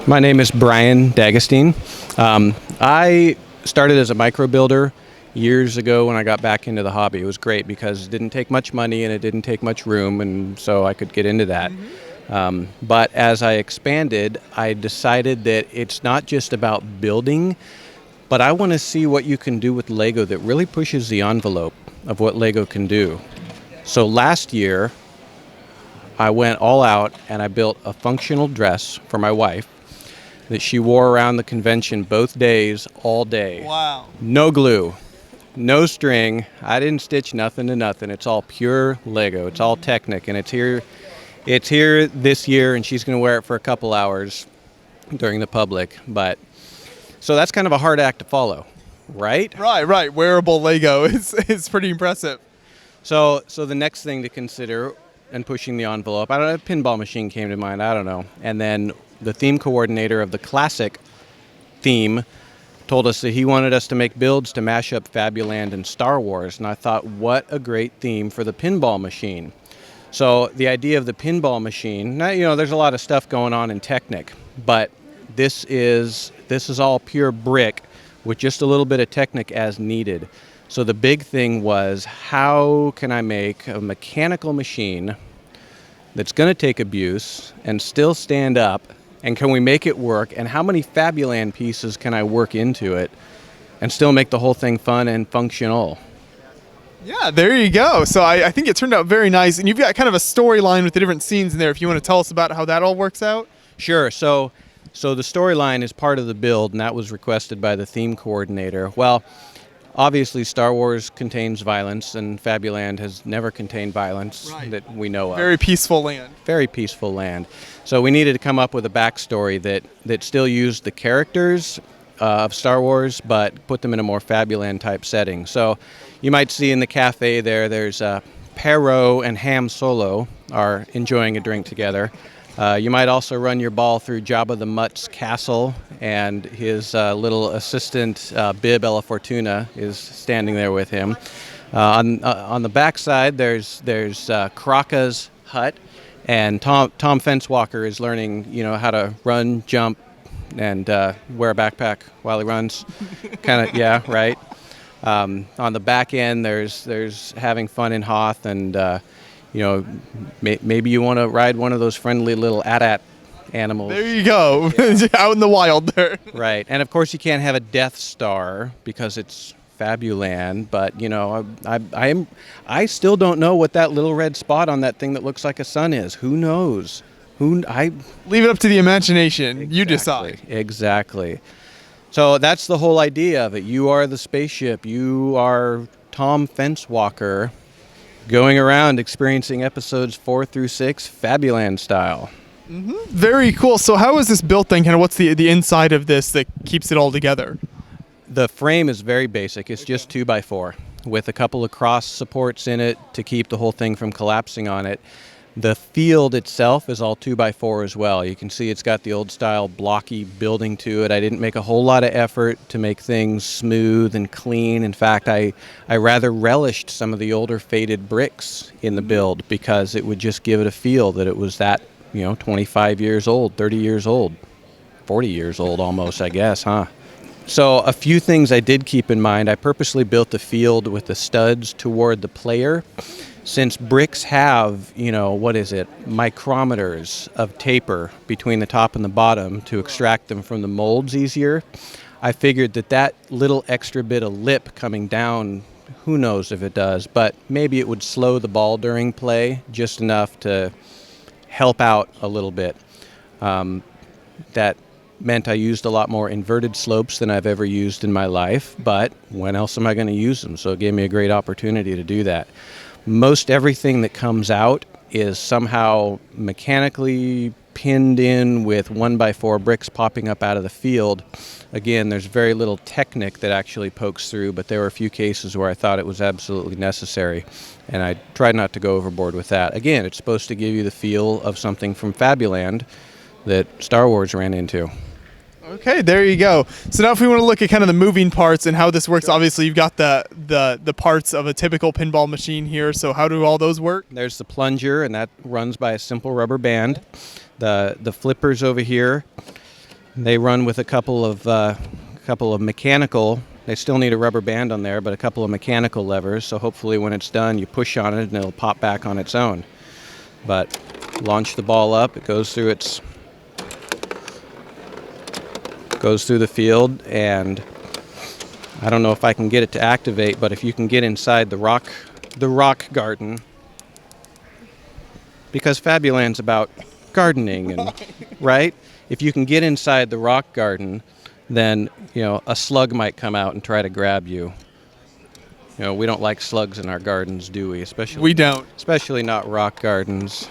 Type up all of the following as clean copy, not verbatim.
My name is Brian D'Agostine. I started as a micro builder years ago when I got back into the hobby. It was great because it didn't take much money and it didn't take much room, and so I could get into that. But as I expanded, I decided that it's not just about building, but I want to see what you can do with Lego that really pushes the envelope of what Lego can do. So last year, I went all out and I built a functional dress for my wife that she wore around the convention both days, all day. Wow. No glue, no string. I didn't stitch nothing to nothing. It's all pure Lego. It's all Technic, and it's here this year, and she's going to wear it for a couple hours during the public. But so that's kind of a hard act to follow, right? Right. Wearable Lego is pretty impressive. So the next thing to consider and pushing the envelope, I don't know, a pinball machine came to mind, I don't know. And then the theme coordinator of the classic theme told us that he wanted us to make builds to mash up Fabuland and Star Wars. And I thought, what a great theme for the pinball machine. So the idea of the pinball machine, now, there's a lot of stuff going on in Technic, but this is all pure brick with just a little bit of Technic as needed. So the big thing was, how can I make a mechanical machine that's going to take abuse and still stand up, and can we make it work, and how many Fabuland pieces can I work into it and still make the whole thing fun and functional? Yeah, there you go. So I think it turned out very nice, and you've got kind of a storyline with the different scenes in there. If you want to tell us about how that all works out. Sure. So the storyline is part of the build, and that was requested by the theme coordinator. Well, obviously, Star Wars contains violence, and Fabuland has never contained violence that we know of. Very peaceful land. Very peaceful land. So we needed to come up with a backstory that still used the characters of Star Wars, but put them in a more Fabuland-type setting. So you might see in the cafe there's Perro and Ham Solo are enjoying a drink together. You might also run your ball through Jabba the Mutt's castle, and his little assistant, Bib Ella Fortuna, is standing there with him. On the backside, there's Kraka's hut, and Tom Fencewalker is learning, how to run, jump, and wear a backpack while he runs. Kind of, yeah, right. On the back end, there's having fun in Hoth, and maybe you want to ride one of those friendly little AT-AT animals. There you go, out in the wild there. Right, and of course you can't have a Death Star because it's Fabuland, but I still don't know what that little red spot on that thing that looks like a sun is. Who knows? Leave it up to the imagination. Exactly. You decide. Exactly. So that's the whole idea of it. You are the spaceship. You are Tom Fencewalker, going around experiencing episodes 4 through 6 Fabuland style. Very cool. So how is this built then? Kind of what's the inside of this that keeps it all together? The frame is very basic. It's just 2x4 with a couple of cross supports in it to keep the whole thing from collapsing on it. The field itself is all 2x4 as well. You can see it's got the old style blocky building to it. I didn't make a whole lot of effort to make things smooth and clean. In fact, I rather relished some of the older faded bricks in the build because it would just give it a feel that it was that, 25 years old, 30 years old, 40 years old almost, I guess, huh? So a few things I did keep in mind. I purposely built the field with the studs toward the player. Since bricks have, micrometers of taper between the top and the bottom to extract them from the molds easier, I figured that little extra bit of lip coming down, who knows if it does, but maybe it would slow the ball during play just enough to help out a little bit. That meant I used a lot more inverted slopes than I've ever used in my life, but when else am I going to use them? So it gave me a great opportunity to do that. Most everything that comes out is somehow mechanically pinned in with 1x4 bricks popping up out of the field. Again, there's very little Technic that actually pokes through, but there were a few cases where I thought it was absolutely necessary, and I tried not to go overboard with that. Again, it's supposed to give you the feel of something from Fabuland that Star Wars ran into. Okay, there you go. So now if we want to look at kind of the moving parts and how this works, obviously you've got the parts of a typical pinball machine here. So how do all those work? There's the plunger, and that runs by a simple rubber band. The flippers over here They run with a couple of mechanical. They still need a rubber band on there, but a couple of mechanical levers. So hopefully, when it's done, you push on it and it'll pop back on its own. But launch the ball up. It goes through the field, and I don't know if I can get it to activate, but if you can get inside the rock garden, because Fabuland's about gardening, and right? If you can get inside the rock garden, then a slug might come out and try to grab you. We don't like slugs in our gardens, do we? We don't. Especially not rock gardens.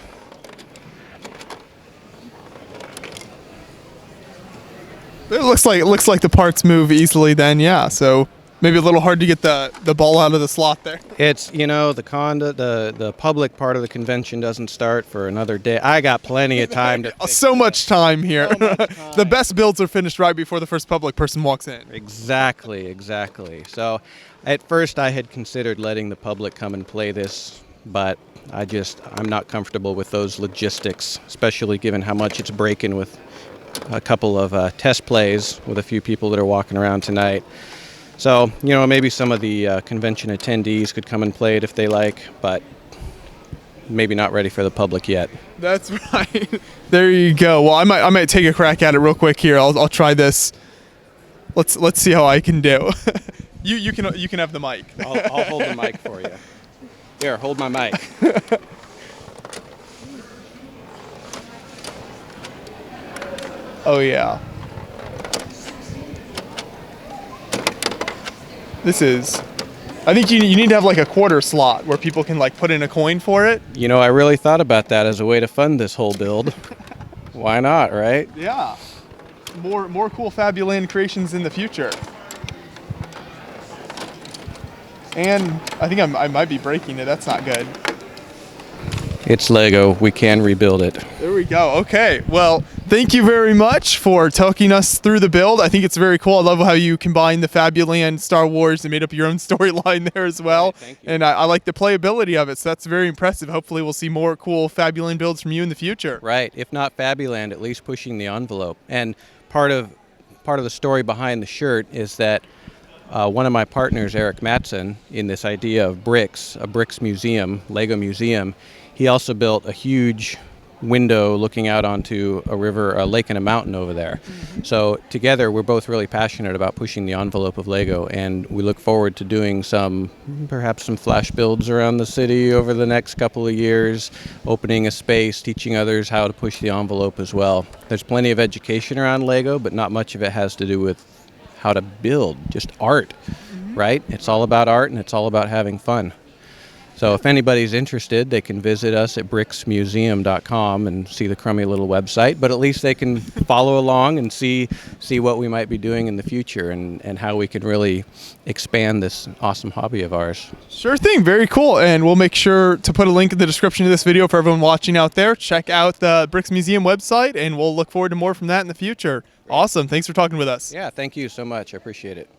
It looks like the parts move easily then, yeah. So maybe a little hard to get the ball out of the slot there. It's the public part of the convention doesn't start for another day. I got plenty of time to so much time here. So much time. The best builds are finished right before the first public person walks in. Exactly. So at first I had considered letting the public come and play this, but I'm not comfortable with those logistics, especially given how much it's breaking with a couple of test plays with a few people that are walking around tonight. So, maybe some of the convention attendees could come and play it if they like, but maybe not ready for the public yet. That's right. There you go. Well, I might take a crack at it real quick here. I'll try this. Let's see how I can do. You can have the mic. I'll hold the mic for you. Here, hold my mic. Oh yeah. I think you need to have like a quarter slot where people can like put in a coin for it. I really thought about that as a way to fund this whole build. Why not, right? Yeah. More cool Fabuland creations in the future. And I think I might be breaking it. That's not good. It's Lego. We can rebuild it. There we go. Okay. Well, thank you very much for talking us through the build. I think it's very cool. I love how you combine the Fabuland Star Wars and made up your own storyline there as well. Right, thank you. And I like the playability of it. So that's very impressive. Hopefully we'll see more cool Fabuland builds from you in the future. Right. If not Fabuland, at least pushing the envelope. And part of the story behind the shirt is that one of my partners, Eric Mattson, in this idea of a bricks museum, Lego museum, he also built a huge window looking out onto a river, a lake and a mountain over there. Mm-hmm. So together we're both really passionate about pushing the envelope of Lego, and we look forward to doing perhaps some flash builds around the city over the next couple of years, opening a space, teaching others how to push the envelope as well. There's plenty of education around Lego, but not much of it has to do with how to build, just art, right? It's all about art, and it's all about having fun. So if anybody's interested, they can visit us at bricksmuseum.com and see the crummy little website, but at least they can follow along and see what we might be doing in the future and how we can really expand this awesome hobby of ours. Sure thing. Very cool. And we'll make sure to put a link in the description of this video for everyone watching out there. Check out the Bricks Museum website, and we'll look forward to more from that in the future. Awesome. Thanks for talking with us. Yeah, thank you so much. I appreciate it.